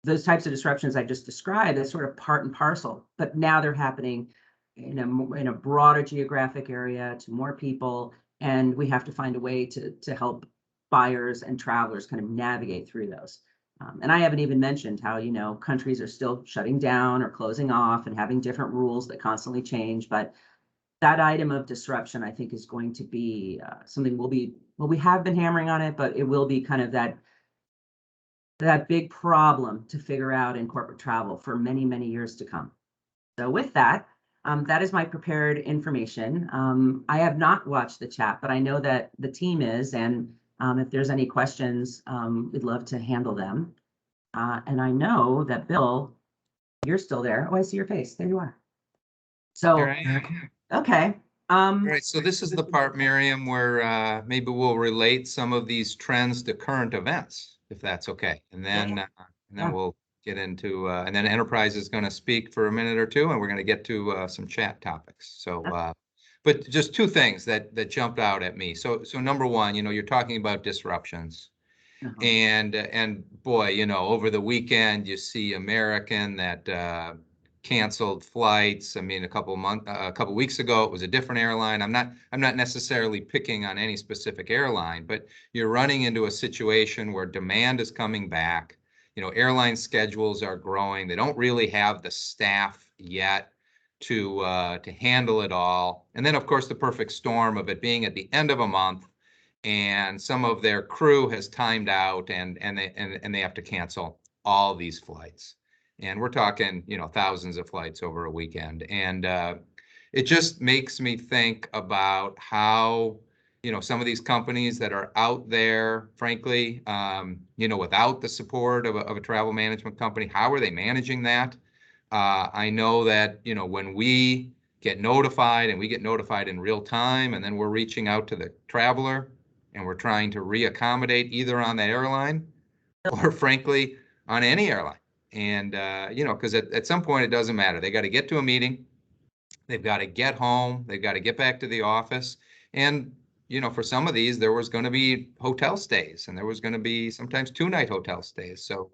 Those types of disruptions I just described, that's sort of part and parcel, but now they're happening in a broader geographic area to more people, and we have to find a way to help buyers and travelers kind of navigate through those. And I haven't even mentioned how, countries are still shutting down or closing off and having different rules that constantly change. But that item of disruption, I think, is going to be something we have been hammering on it, but it will be kind of that big problem to figure out in corporate travel for many, many years to come. So with that, that is my prepared information. I have not watched the chat, but I know that the team is, and if there's any questions, we'd love to handle them. And I know that Bill, you're still there. Oh, I see your face. There you are. So, Here I am. okay. All right, so this is the part, Miriam, where maybe we'll relate some of these trends to current events, if that's okay. And then we'll get into, and then Enterprise is going to speak for a minute or two, and we're going to get to some chat topics. So, but just two things that jumped out at me. So number one, you're talking about disruptions. And boy, over the weekend, you see American that canceled flights. I mean, a couple weeks ago, it was a different airline. I'm not necessarily picking on any specific airline, but you're running into a situation where demand is coming back. Airline schedules are growing. They don't really have the staff yet to handle it all. And then, of course, the perfect storm of it being at the end of a month, and some of their crew has timed out, and they have to cancel all these flights. And we're talking, thousands of flights over a weekend. And it just makes me think about how, some of these companies that are out there, frankly, without the support of a travel management company, how are they managing that? I know that, when we get notified, and we get notified in real time, and then we're reaching out to the traveler, and we're trying to reaccommodate either on that airline or, frankly, on any airline. And, because at some point it doesn't matter. They got to get to a meeting. They've got to get home. They've got to get back to the office. And, for some of these, there was going to be hotel stays, and there was going to be sometimes 2-night hotel stays. So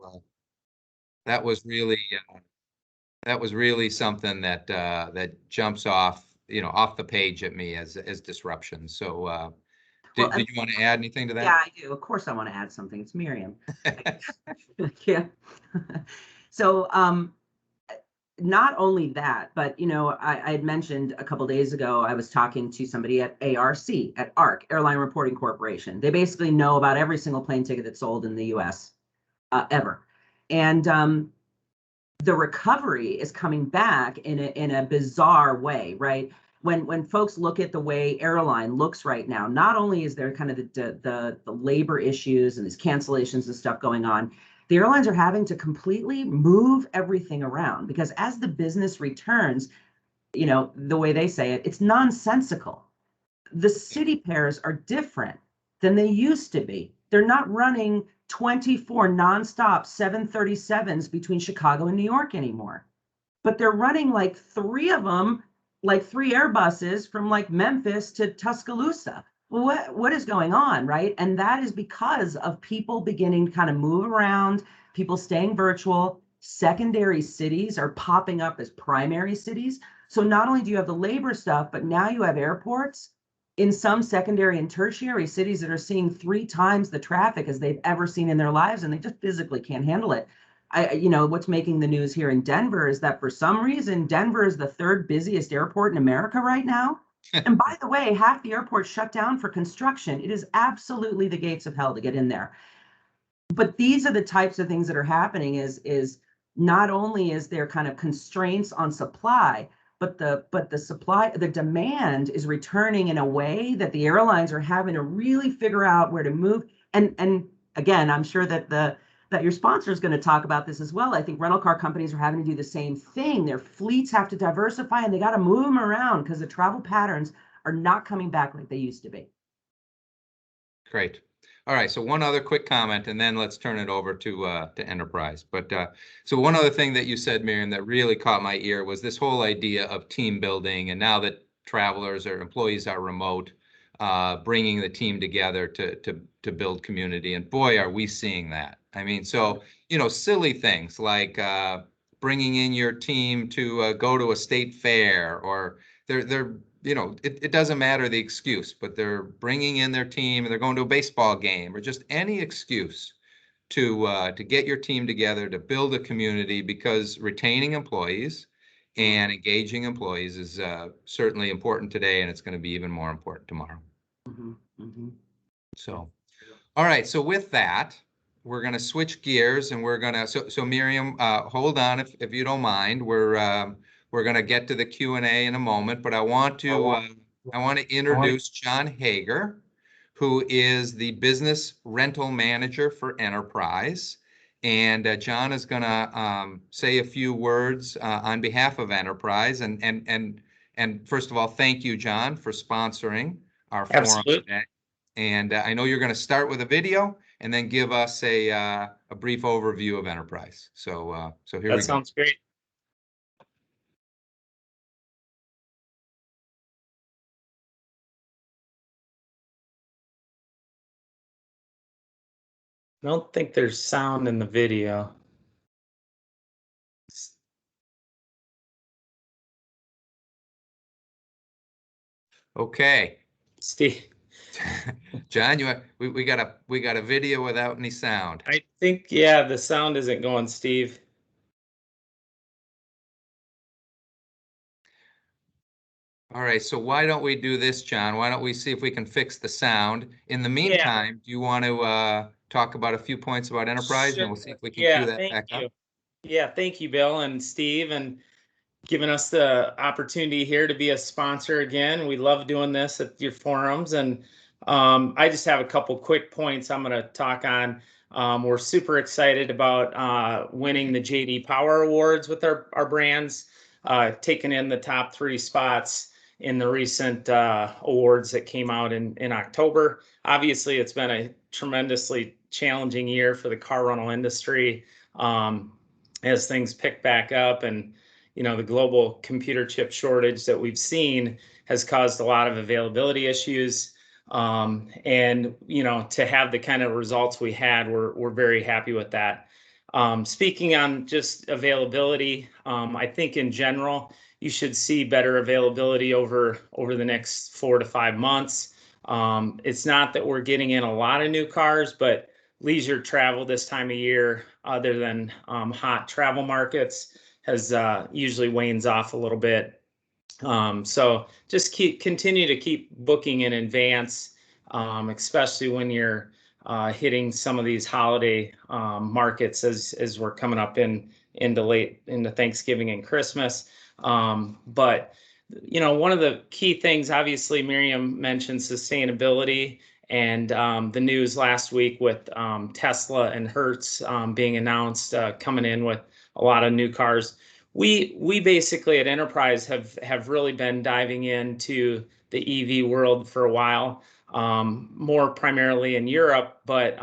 that was really something that jumps off, off the page at me as disruption. So did you want to add anything to that? Yeah, I do. Of course, I want to add something. It's Miriam. Yeah. So, not only that, but I had mentioned a couple days ago, I was talking to somebody at ARC, Airline Reporting Corporation. They basically know about every single plane ticket that's sold in the U.S. Ever, and the recovery is coming back in a bizarre way, right? When folks look at the way airline looks right now, not only is there kind of the labor issues and these cancellations and stuff going on, the airlines are having to completely move everything around, because as the business returns, you know, the way they say it, it's nonsensical. The city pairs are different than they used to be. They're not running 24 nonstop 737s between Chicago and New York anymore, but they're running like 3 of them, like 3 Airbuses from like Memphis to Tuscaloosa. What is going on, right? And that is because of people beginning to kind of move around, people staying virtual. Secondary cities are popping up as primary cities. So not only do you have the labor stuff, but now you have airports in some secondary and tertiary cities that are seeing 3 times the traffic as they've ever seen in their lives, and they just physically can't handle it. You know, what's making the news here in Denver is that for some reason, Denver is the 3rd busiest airport in America right now. And by the way, half the airport shut down for construction. It is absolutely the gates of hell to get in there. But these are the types of things that are happening is not only is there kind of constraints on supply, but the supply, the demand is returning in a way that the airlines are having to really figure out where to move. And again, I'm sure that that your sponsor is going to talk about this as well. I think rental car companies are having to do the same thing. Their fleets have to diversify, and they got to move them around because the travel patterns are not coming back like they used to be. Great. All right, so one other quick comment, and then let's turn it over to Enterprise. But so one other thing that you said, Miriam, that really caught my ear was this whole idea of team building, and now that travelers or employees are remote, bringing the team together to build community. And boy, are we seeing that. I mean, so you know, silly things like bringing in your team to go to a state fair, or they're you know, it doesn't matter the excuse, but they're bringing in their team and they're going to a baseball game, or just any excuse to get your team together to build a community, because retaining employees and engaging employees is certainly important today, and it's going to be even more important tomorrow. So, all right. So with that, we're going to switch gears, and we're going to, so Miriam, hold on if you don't mind. We're going to get to the Q&A in a moment, but I want to introduce John Hager, who is the business rental manager for Enterprise. And John is going to say a few words on behalf of Enterprise. And first of all, thank you, John, for sponsoring our forum today. And I know you're going to start with a video and then give us a brief overview of Enterprise. So here we go. That sounds great. I don't think there's sound in the video. Okay. Steve. John, we got a video without any sound. I think, yeah, the sound isn't going, Steve. All right, so why don't we do this, John? Why don't we see if we can fix the sound? In the meantime, do you want to talk about a few points about Enterprise, and we'll see if we can cue that back up? Yeah, thank you, Bill and Steve, and giving us the opportunity here to be a sponsor again. We love doing this at your forums, and I just have a couple quick points I'm going to talk on. We're super excited about winning the JD Power Awards with our brands, taking in the top 3 spots in the recent awards that came out in October. Obviously, it's been a tremendously challenging year for the car rental industry as things pick back up, and you know, the global computer chip shortage that we've seen has caused a lot of availability issues. And, you know, to have the kind of results we had, we're very happy with that. Speaking on just availability, I think in general, you should see better availability over the next 4 to 5 months. It's not that we're getting in a lot of new cars, but leisure travel this time of year, other than hot travel markets, has usually wanes off a little bit. So just continue to keep booking in advance, especially when you're hitting some of these holiday markets as we're coming up in into Thanksgiving and Christmas. But one of the key things, obviously, Miriam mentioned sustainability, and the news last week with Tesla and Hertz being announced, coming in with a lot of new cars. We basically at Enterprise have really been diving into the EV world for a while, more primarily in Europe, but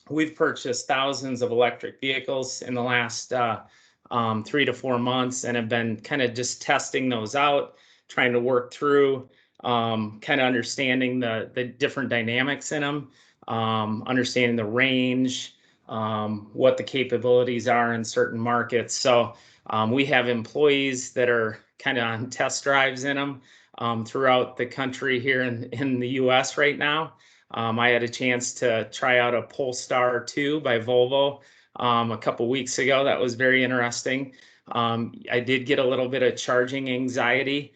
we've purchased thousands of electric vehicles in the last 3 to 4 months, and have been kind of just testing those out, trying to work through kind of understanding the different dynamics in them, understanding the range, what the capabilities are in certain markets. So we have employees that are kind of on test drives in them throughout the country here in the US right now. I had a chance to try out a Polestar 2 by Volvo a couple weeks ago. That was very interesting. I did get a little bit of charging anxiety,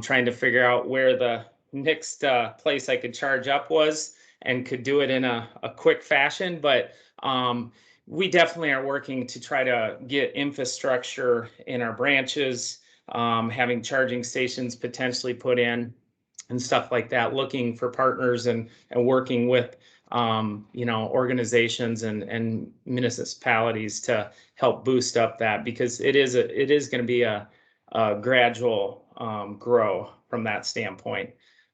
trying to figure out where the next place I could charge up was, and could do it in a quick fashion. But we definitely are working to try to get infrastructure in our branches, having charging stations potentially put in and stuff like that, looking for partners and working with organizations and municipalities to help boost up that, because it is going to be a gradual grow from that standpoint.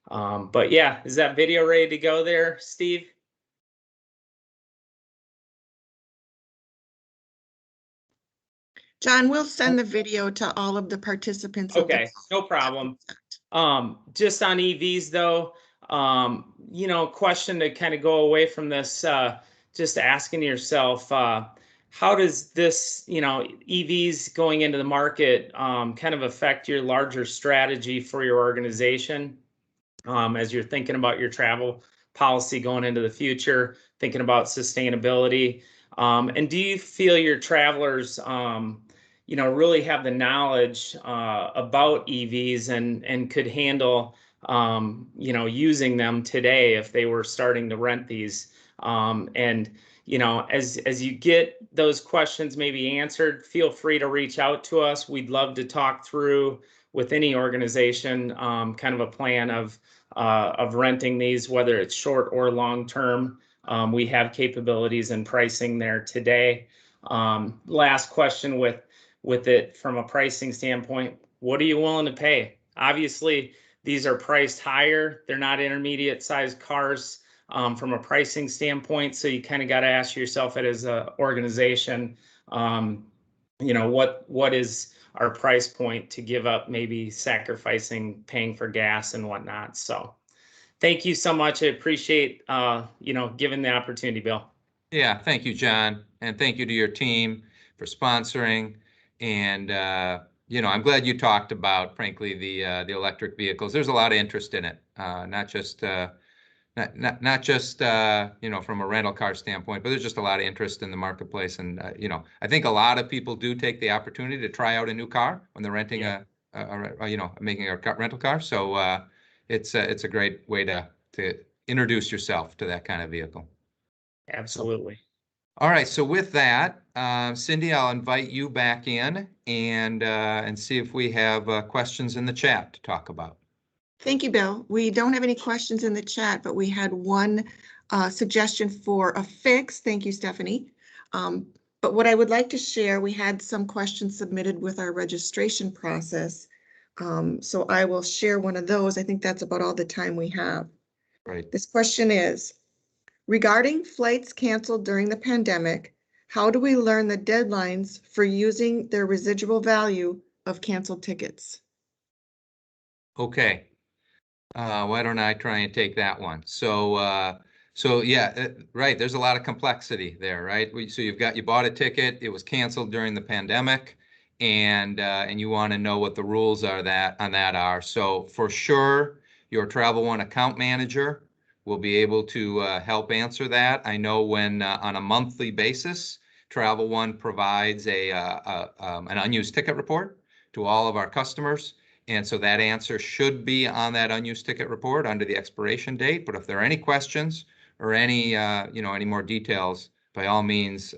But yeah, is that video ready to go there, Steve? John, we'll send the video to all of the participants. Okay, no problem. Just on EVs though, question to kind of go away from this, just asking yourself, how does this, EVs going into the market kind of affect your larger strategy for your organization as you're thinking about your travel policy going into the future, thinking about sustainability? And do you feel your travelers really have the knowledge about EVs and could handle using them today if they were starting to rent these? And as you get those questions maybe answered, feel free to reach out to us. We'd love to talk through with any organization kind of a plan of renting these, whether it's short or long term. We have capabilities and pricing there today. Last question with it from a pricing standpoint, what are you willing to pay? Obviously, these are priced higher. They're not intermediate sized cars from a pricing standpoint. So you kind of got to ask yourself it as an organization, what is our price point to give up, maybe sacrificing paying for gas and whatnot. So thank you so much. I appreciate, giving the opportunity, Bill. Yeah, thank you, John. And thank you to your team for sponsoring. And, I'm glad you talked about, frankly, the electric vehicles. There's a lot of interest in it, not just from a rental car standpoint, but there's just a lot of interest in the marketplace. And, I think a lot of people do take the opportunity to try out a new car when they're renting making a rental car. So it's a great way to introduce yourself to that kind of vehicle. Absolutely. All right. So with that, Cindy, I'll invite you back in and see if we have questions in the chat to talk about. Thank you, Bill. We don't have any questions in the chat, but we had one suggestion for a fix. Thank you, Stephanie. But what I would like to share, we had some questions submitted with our registration process. So I will share one of those. I think that's about all the time we have. Right. This question is, regarding flights canceled during the pandemic, how do we learn the deadlines for using their residual value of canceled tickets? Okay. Why don't I try and take that one? So yeah, right. There's a lot of complexity there, right? So you bought a ticket, it was canceled during the pandemic, and you want to know what the rules are on that are. So for sure, your Travel One account manager will be able to help answer that. I know when on a monthly basis, Travel One provides an unused ticket report to all of our customers. And so that answer should be on that unused ticket report under the expiration date. But if there are any questions or any more details, by all means,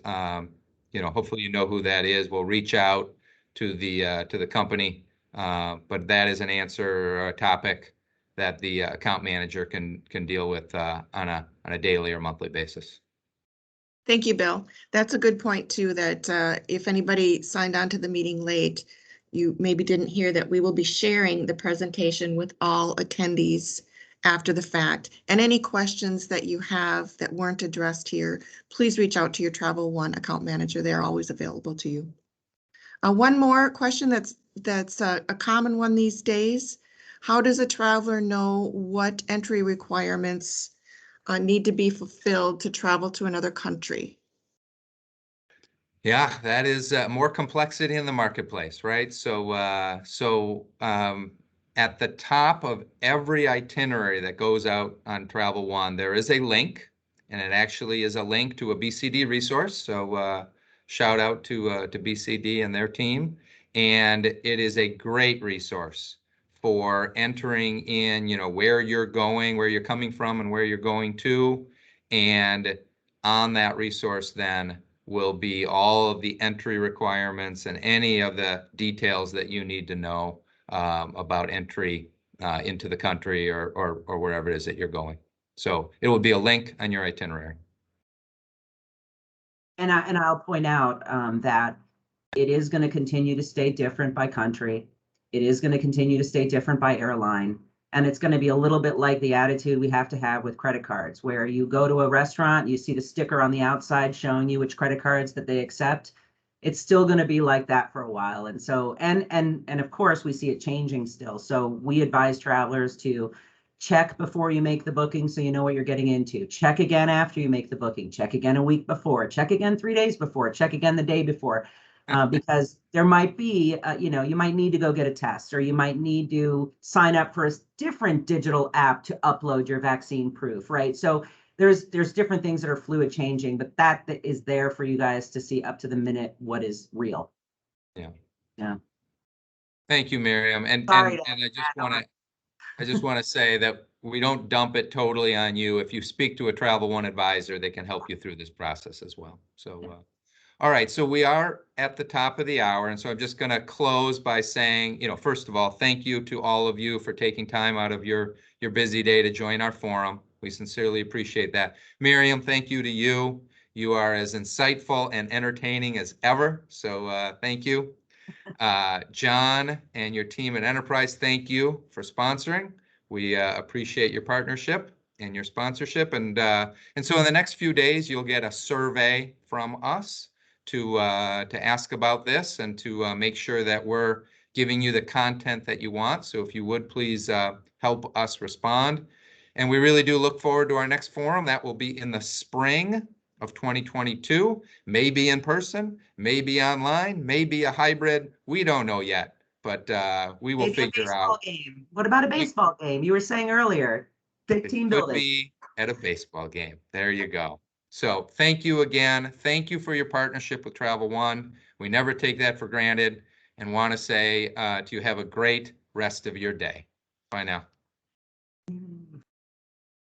hopefully you know who that is. We'll reach out to the company, but that is an answer or a topic that the account manager can deal with on a daily or monthly basis. Thank you, Bill. That's a good point too, that if anybody signed on to the meeting late, you maybe didn't hear that we will be sharing the presentation with all attendees after the fact. And any questions that you have that weren't addressed here, please reach out to your Travel One account manager. They're always available to you. One more question that's a common one these days. How does a traveler know what entry requirements need to be fulfilled to travel to another country? Yeah, that is more complexity in the marketplace, right? So at the top of every itinerary that goes out on Travel One, there is a link, and it actually is a link to a BCD resource. So shout out to BCD and their team. And it is a great resource for entering in, where you're going, where you're coming from, and where you're going to. And on that resource then will be all of the entry requirements and any of the details that you need to know about entry into the country or wherever it is that you're going. So it will be a link on your itinerary. And I'll point out that it is going to continue to stay different by country. It is going to continue to stay different by airline. And it's going to be a little bit like the attitude we have to have with credit cards, where you go to a restaurant, you see the sticker on the outside showing you which credit cards that they accept. It's still going to be like that for a while. And so, and of course, we see it changing still. So we advise travelers to check before you make the booking so you know what you're getting into. Check again after you make the booking. Check again a week before. Check again 3 days before. Check again the day before. Because there might be, you might need to go get a test, or you might need to sign up for a different digital app to upload your vaccine proof, right? So there's different things that are fluid changing, but that is there for you guys to see up to the minute what is real. Yeah. Yeah. Thank you, Miriam. And Sorry I just want to say that we don't dump it totally on you. If you speak to a Travel One advisor, they can help you through this process as well. So all right, so we are at the top of the hour, and so I'm just going to close by saying, first of all, thank you to all of you for taking time out of your busy day to join our forum. We sincerely appreciate that. Miriam, thank you to you. You are as insightful and entertaining as ever, so thank you. John and your team at Enterprise, thank you for sponsoring. We appreciate your partnership and your sponsorship, and so in the next few days, you'll get a survey from us to ask about this and to make sure that we're giving you the content that you want. So if you would, please help us respond. And we really do look forward to our next forum. That will be in the spring of 2022, maybe in person, maybe online, maybe a hybrid. We don't know yet, but we will figure out. Game. What about a baseball game? You were saying earlier, big team building. Could be at a baseball game. There you go. So thank you again. Thank you for your partnership with Travel One. We never take that for granted, and want to say to you, have a great rest of your day. Bye now.